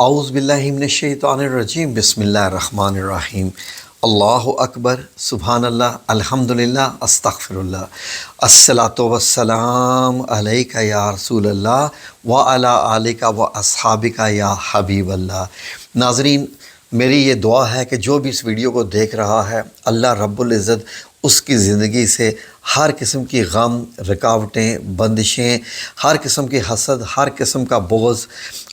اعوذ باللہ من الشیطان الرجیم بسم اللہ الرحمن الرحیم اللہ اکبر سبحان اللہ الحمدللہ استغفر اللہ الصلاۃ والسلام علیک یا رسول اللہ وعلی آلک و اصحابک یا حبیب اللہ۔ ناظرین، میری یہ دعا ہے کہ جو بھی اس ویڈیو کو دیکھ رہا ہے، اللہ رب العزت اس کی زندگی سے ہر قسم کی غم، رکاوٹیں، بندشیں، ہر قسم کی حسد، ہر قسم کا بغض،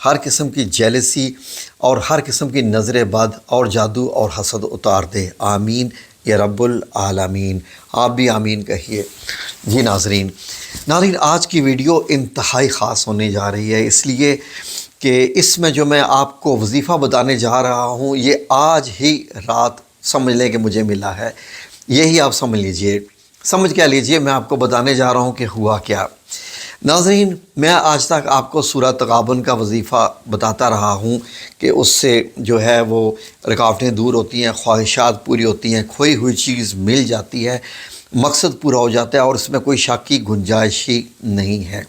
ہر قسم کی جیلسی اور ہر قسم کی نظر بد اور جادو اور حسد اتار دے۔ آمین یا رب العالمین۔ آپ بھی آمین کہیے۔ جی ناظرین، آج کی ویڈیو انتہائی خاص ہونے جا رہی ہے، اس لیے کہ اس میں جو میں آپ کو وظیفہ بتانے جا رہا ہوں یہ آج ہی رات سمجھ لیں کہ مجھے ملا ہے۔ یہی آپ سمجھ لیجئے، سمجھ کیا لیجئے میں آپ کو بتانے جا رہا ہوں کہ ہوا کیا۔ ناظرین، میں آج تک آپ کو سورہ تغابن کا وظیفہ بتاتا رہا ہوں کہ اس سے جو ہے وہ رکاوٹیں دور ہوتی ہیں، خواہشات پوری ہوتی ہیں، کھوئی ہوئی چیز مل جاتی ہے، مقصد پورا ہو جاتا ہے اور اس میں کوئی شک کی گنجائش ہی نہیں ہے۔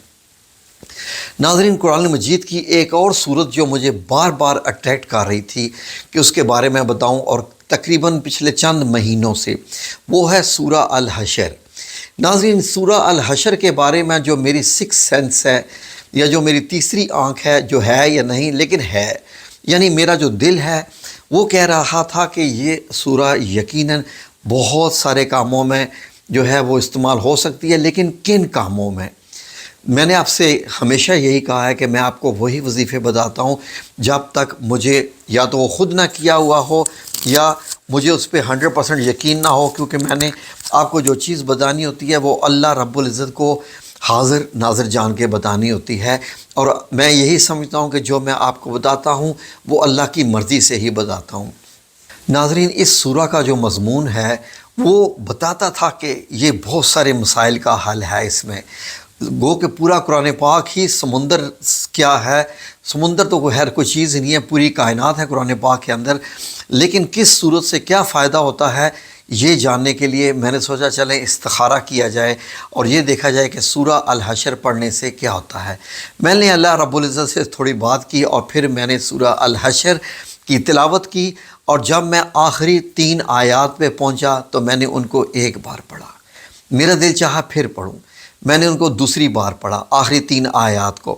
ناظرین، قرآن مجید کی ایک اور صورت جو مجھے بار بار اٹریکٹ کر رہی تھی کہ اس کے بارے میں بتاؤں، اور تقریباً پچھلے چند مہینوں سے، وہ ہے سورہ الحشر۔ ناظرین، سورہ الحشر کے بارے میں جو میری سکس سینس ہے یا جو میری تیسری آنکھ ہے، جو ہے یا نہیں لیکن ہے، یعنی میرا جو دل ہے وہ کہہ رہا تھا کہ یہ سورہ یقیناً بہت سارے کاموں میں جو ہے وہ استعمال ہو سکتی ہے، لیکن کن کاموں میں؟ میں نے آپ سے ہمیشہ یہی کہا ہے کہ میں آپ کو وہی وظیفے بتاتا ہوں جب تک مجھے یا تو وہ خود نہ کیا ہوا ہو یا مجھے اس پہ 100% یقین نہ ہو، کیونکہ میں نے آپ کو جو چیز بتانی ہوتی ہے وہ اللہ رب العزت کو حاضر ناظر جان کے بتانی ہوتی ہے، اور میں یہی سمجھتا ہوں کہ جو میں آپ کو بتاتا ہوں وہ اللہ کی مرضی سے ہی بتاتا ہوں۔ ناظرین، اس سورہ کا جو مضمون ہے وہ بتاتا تھا کہ یہ بہت سارے مسائل کا حل ہے اس میں۔ گو کہ پورا قرآن پاک ہی سمندر کیا ہے، سمندر تو کوئی چیز نہیں ہے، پوری کائنات ہے قرآن پاک کے اندر، لیکن کس صورت سے کیا فائدہ ہوتا ہے یہ جاننے کے لیے میں نے سوچا چلیں استخارہ کیا جائے اور یہ دیکھا جائے کہ سورہ الحشر پڑھنے سے کیا ہوتا ہے۔ میں نے اللہ رب العزت سے تھوڑی بات کی اور پھر میں نے سورہ الحشر کی تلاوت کی، اور جب میں آخری 3 آیات پہ پہنچا تو میں نے ان کو ایک بار پڑھا، میرا دل چاہا پھر پڑھوں، میں نے ان کو دوسری بار پڑھا آخری 3 آیات کو،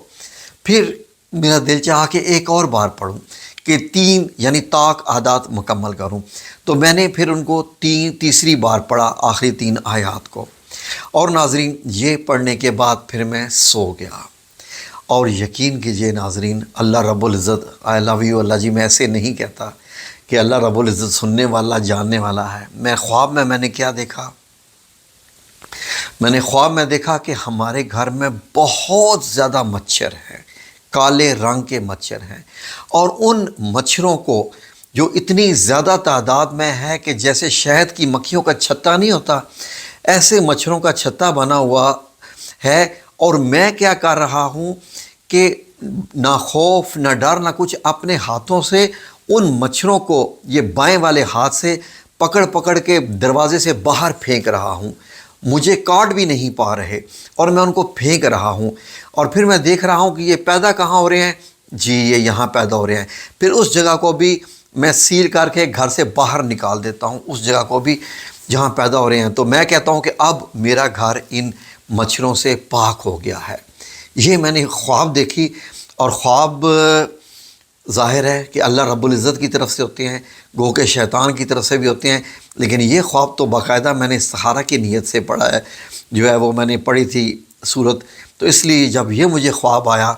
پھر میرا دل چاہا کہ ایک اور بار پڑھوں کہ 3 یعنی طاق عادات مکمل کروں، تو میں نے پھر ان کو تیسری بار پڑھا آخری 3 آیات کو، اور ناظرین یہ پڑھنے کے بعد پھر میں سو گیا۔ اور یقین کیجئے ناظرین، اللہ رب العزت، آئی لو یو اللہ جی، میں ایسے نہیں کہتا کہ اللہ رب العزت سننے والا جاننے والا ہے۔ میں خواب میں نے کیا دیکھا؟ میں نے خواب میں دیکھا کہ ہمارے گھر میں بہت زیادہ مچھر ہیں، کالے رنگ کے مچھر ہیں، اور ان مچھروں کو جو اتنی زیادہ تعداد میں ہے کہ جیسے شہد کی مکھیوں کا چھتا نہیں ہوتا، ایسے مچھروں کا چھتا بنا ہوا ہے، اور میں کیا کر رہا ہوں کہ نہ خوف نہ ڈر نہ کچھ، اپنے ہاتھوں سے ان مچھروں کو یہ بائیں والے ہاتھ سے پکڑ کے دروازے سے باہر پھینک رہا ہوں، مجھے کاٹ بھی نہیں پا رہے اور میں ان کو پھینک رہا ہوں، اور پھر میں دیکھ رہا ہوں کہ یہ پیدا کہاں ہو رہے ہیں؟ جی یہ یہاں پیدا ہو رہے ہیں۔ پھر اس جگہ کو بھی میں سیل کر کے گھر سے باہر نکال دیتا ہوں، اس جگہ کو بھی جہاں پیدا ہو رہے ہیں، تو میں کہتا ہوں کہ اب میرا گھر ان مچھروں سے پاک ہو گیا ہے۔ یہ میں نے خواب دیکھی، اور خواب ظاہر ہے کہ اللہ رب العزت کی طرف سے ہوتے ہیں، گو کہ شیطان کی طرف سے بھی ہوتے ہیں، لیکن یہ خواب تو باقاعدہ میں نے استخارہ کی نیت سے پڑھا ہے، جو ہے وہ میں نے پڑھی تھی صورت، تو اس لیے جب یہ مجھے خواب آیا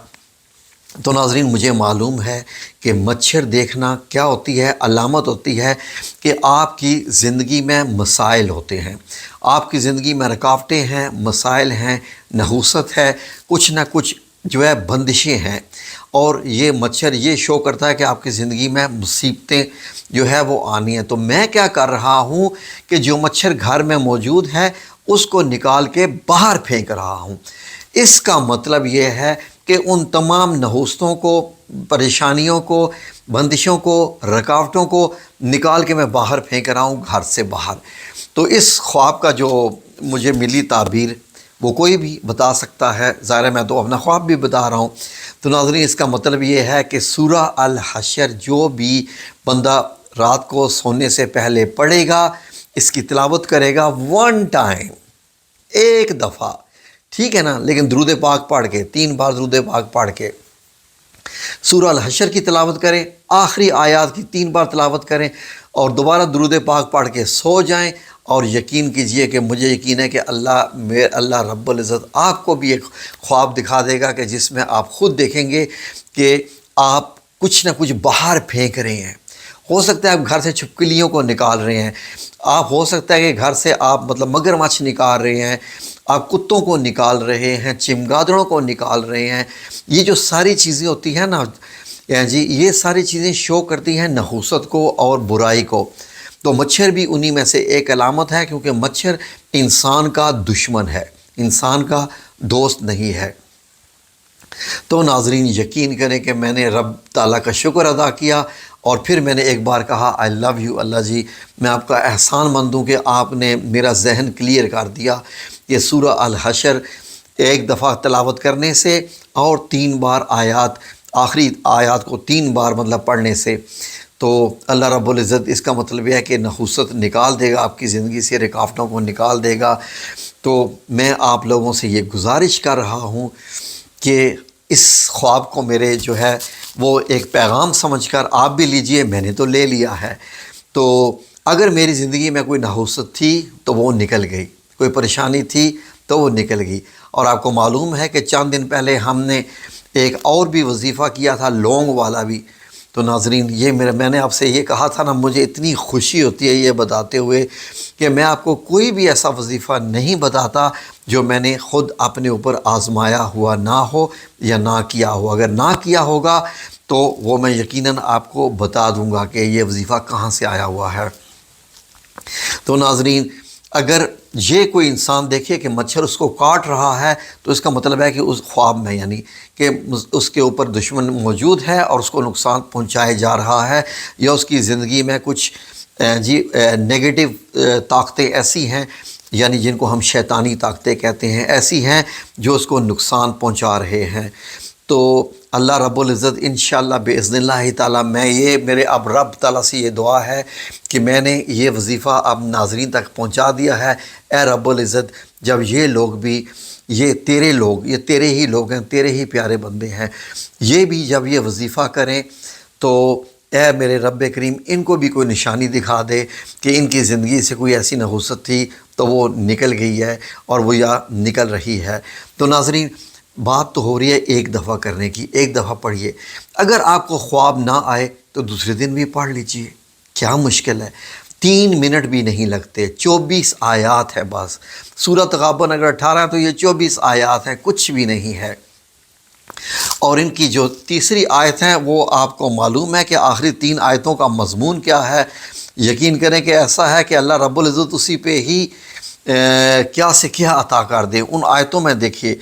تو ناظرین مجھے معلوم ہے کہ مچھر دیکھنا کیا ہوتی ہے، علامت ہوتی ہے کہ آپ کی زندگی میں مسائل ہوتے ہیں، آپ کی زندگی میں رکاوٹیں ہیں، مسائل ہیں، نحوست ہے، کچھ نہ کچھ جو ہے بندشیں ہیں، اور یہ مچھر یہ شو کرتا ہے کہ آپ کی زندگی میں مصیبتیں جو ہے وہ آنی ہیں۔ تو میں کیا کر رہا ہوں کہ جو مچھر گھر میں موجود ہے اس کو نکال کے باہر پھینک رہا ہوں۔ اس کا مطلب یہ ہے کہ ان تمام نحوستوں کو، پریشانیوں کو، بندشوں کو، رکاوٹوں کو نکال کے میں باہر پھینک رہا ہوں، گھر سے باہر۔ تو اس خواب کا جو مجھے ملی تعبیر وہ کوئی بھی بتا سکتا ہے، ظاہر ہے میں تو اپنا خواب بھی بتا رہا ہوں۔ تو ناظرین اس کا مطلب یہ ہے کہ سورہ الحشر جو بھی بندہ رات کو سونے سے پہلے پڑھے گا، اس کی تلاوت کرے گا 1 ٹائم، ایک دفعہ، ٹھیک ہے نا، لیکن درود پاک پڑھ کے 3 بار درود پاک پڑھ کے سورہ الحشر کی تلاوت کریں، آخری آیات کی 3 بار تلاوت کریں اور دوبارہ درود پاک پڑھ کے سو جائیں، اور یقین کیجئے کہ مجھے یقین ہے کہ اللہ رب العزت آپ کو بھی ایک خواب دکھا دے گا کہ جس میں آپ خود دیکھیں گے کہ آپ کچھ نہ کچھ باہر پھینک رہے ہیں۔ ہو سکتا ہے آپ گھر سے چھپکلیوں کو نکال رہے ہیں، آپ ہو سکتا ہے کہ گھر سے آپ مگرمچھ نکال رہے ہیں، آپ کتوں کو نکال رہے ہیں، چمگادڑوں کو نکال رہے ہیں۔ یہ جو ساری چیزیں ہوتی ہیں نا جی، یہ ساری چیزیں شو کرتی ہیں نحوست کو اور برائی کو۔ تو مچھر بھی انہی میں سے ایک علامت ہے، کیونکہ مچھر انسان کا دشمن ہے، انسان کا دوست نہیں ہے۔ تو ناظرین یقین کریں کہ میں نے رب تعالیٰ کا شکر ادا کیا، اور پھر میں نے ایک بار کہا آئی لو یو اللہ جی، میں آپ کا احسان مند ہوں کہ آپ نے میرا ذہن کلیئر کر دیا کہ سورہ الحشر ایک دفعہ تلاوت کرنے سے اور 3 بار آخری آیات کو 3 بار پڑھنے سے تو اللہ رب العزت اس کا مطلب یہ ہے کہ نحوست نکال دے گا آپ کی زندگی سے، رکاوٹوں کو نکال دے گا۔ تو میں آپ لوگوں سے یہ گزارش کر رہا ہوں کہ اس خواب کو میرے جو ہے وہ ایک پیغام سمجھ کر آپ بھی لیجئے، میں نے تو لے لیا ہے۔ تو اگر میری زندگی میں کوئی نحوست تھی تو وہ نکل گئی، کوئی پریشانی تھی تو وہ نکل گئی۔ اور آپ کو معلوم ہے کہ چند دن پہلے ہم نے ایک اور بھی وظیفہ کیا تھا، لونگ والا بھی۔ تو ناظرین یہ میں نے آپ سے یہ کہا تھا نا، مجھے اتنی خوشی ہوتی ہے یہ بتاتے ہوئے کہ میں آپ کو کوئی بھی ایسا وظیفہ نہیں بتاتا جو میں نے خود اپنے اوپر آزمایا ہوا نہ ہو یا نہ کیا ہو۔ اگر نہ کیا ہوگا تو وہ میں یقیناً آپ کو بتا دوں گا کہ یہ وظیفہ کہاں سے آیا ہوا ہے۔ تو ناظرین اگر یہ کوئی انسان دیکھے کہ مچھر اس کو کاٹ رہا ہے تو اس کا مطلب ہے کہ اس خواب میں یعنی کہ اس کے اوپر دشمن موجود ہے اور اس کو نقصان پہنچایا جا رہا ہے، یا اس کی زندگی میں کچھ نیگیٹو طاقتیں ایسی ہیں، یعنی جن کو ہم شیطانی طاقتیں کہتے ہیں، ایسی ہیں جو اس کو نقصان پہنچا رہے ہیں۔ تو اللہ رب العزت انشاءاللہ باذن اللہ تعالیٰ میرے اب رب تعالیٰ سے یہ دعا ہے کہ میں نے یہ وظیفہ اب ناظرین تک پہنچا دیا ہے۔ اے رب العزت جب یہ لوگ بھی، یہ تیرے ہی لوگ ہیں، تیرے ہی پیارے بندے ہیں، یہ بھی جب یہ وظیفہ کریں تو اے میرے رب کریم ان کو بھی کوئی نشانی دکھا دے کہ ان کی زندگی سے کوئی ایسی نحوست تھی تو وہ نکل گئی ہے اور وہ یا نکل رہی ہے۔ تو ناظرین بات تو ہو رہی ہے ایک دفعہ کرنے کی، ایک دفعہ پڑھیے۔ اگر آپ کو خواب نہ آئے تو دوسرے دن بھی پڑھ لیجئے، کیا مشکل ہے؟ 3 منٹ بھی نہیں لگتے، 24 آیات ہے بس۔ سورہ تغابن اگر 18 ہے تو یہ 24 آیات ہیں، کچھ بھی نہیں ہے۔ اور ان کی جو تیسری آیت ہیں وہ آپ کو معلوم ہے کہ آخری 3 آیتوں کا مضمون کیا ہے۔ یقین کریں کہ ایسا ہے کہ اللہ رب العزت اسی پہ ہی کیا سے کیا عطا کر دے۔ ان آیتوں میں دیکھیے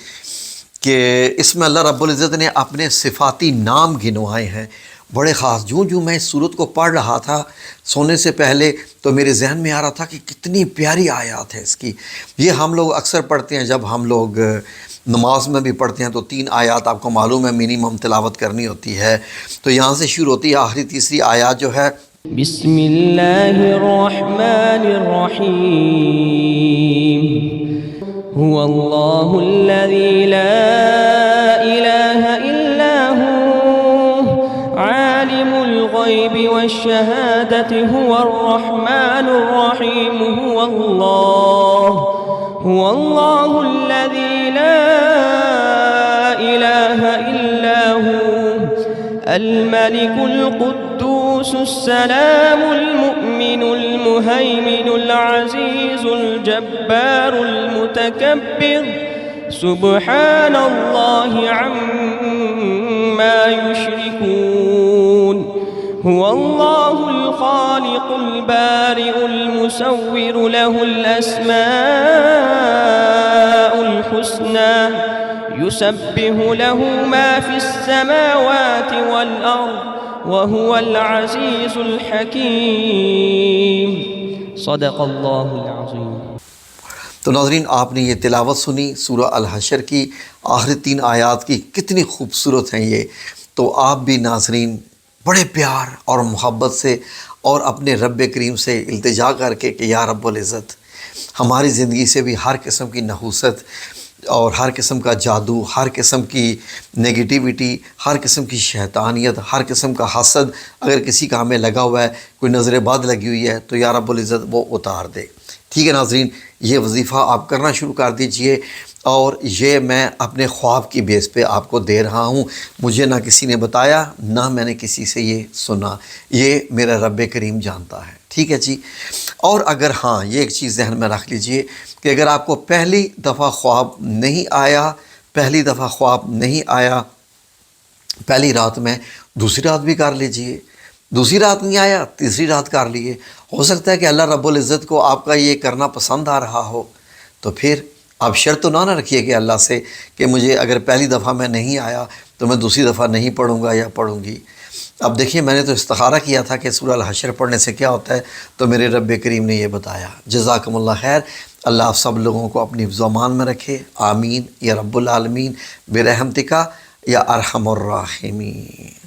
کہ اس میں اللہ رب العزت نے اپنے صفاتی نام گنوائے ہیں بڑے خاص۔ جو میں اس صورت کو پڑھ رہا تھا سونے سے پہلے تو میرے ذہن میں آ رہا تھا کہ کتنی پیاری آیات ہے اس کی۔ یہ ہم لوگ اکثر پڑھتے ہیں، جب ہم لوگ نماز میں بھی پڑھتے ہیں تو 3 آیات آپ کو معلوم ہے منیمم تلاوت کرنی ہوتی ہے۔ تو یہاں سے شروع ہوتی ہے آخری تیسری آیات جو ہے، بسم اللہ الرحمن الرحیم هو اللہ الذی لا الہ الا هو عالم الغیب والشہادة هو الرحمن الرحیم هو اللہ الذی لا الہ الا هو الملك القدوس السلام المؤمن المهيمن العزيز الجبار المتكبر سبحان الله عما يشركون هو الله الخالق البارئ المصور له الأسماء الحسنى يسبح له ما في السماوات والأرض وهو العزيز الحكيم صدق الله العظيم۔ تو ناظرین آپ نے یہ تلاوت سنی سورہ الحشر کی آخری 3 آیات کی، کتنی خوبصورت ہیں یہ۔ تو آپ بھی ناظرین بڑے پیار اور محبت سے اور اپنے رب کریم سے التجا کر کے کہ یا رب العزت ہماری زندگی سے بھی ہر قسم کی نحوست اور ہر قسم کا جادو، ہر قسم کی نگیٹیوٹی، ہر قسم کی شیطانیت، ہر قسم کا حسد اگر کسی کا ہمیں لگا ہوا ہے، کوئی نظر بد لگی ہوئی ہے، تو یا رب العزت وہ اتار دے۔ ٹھیک ہے ناظرین، یہ وظیفہ آپ کرنا شروع کر دیجئے، اور یہ میں اپنے خواب کی بیس پہ آپ کو دے رہا ہوں، مجھے نہ کسی نے بتایا، نہ میں نے کسی سے یہ سنا، یہ میرا رب کریم جانتا ہے۔ ٹھیک ہے جی۔ اور اگر ہاں یہ ایک چیز ذہن میں رکھ لیجئے کہ اگر آپ کو پہلی دفعہ خواب نہیں آیا، پہلی رات میں دوسری رات بھی کر لیجئے، دوسری رات نہیں آیا تیسری رات کر لیے، ہو سکتا ہے کہ اللہ رب العزت کو آپ کا یہ کرنا پسند آ رہا ہو، تو پھر آپ شرط تو نہ رکھیے کہ اللہ سے کہ مجھے اگر پہلی دفعہ میں نہیں آیا تو میں دوسری دفعہ نہیں پڑھوں گا یا پڑھوں گی۔ اب دیکھیے میں نے تو استخارہ کیا تھا کہ سورہ الحشر پڑھنے سے کیا ہوتا ہے، تو میرے رب کریم نے یہ بتایا۔ جزاکم اللہ خیر، اللہ آپ سب لوگوں کو اپنی حفظ و امان میں رکھے، آمین یا رب العالمین برحمتک یا ارحم الراحمین۔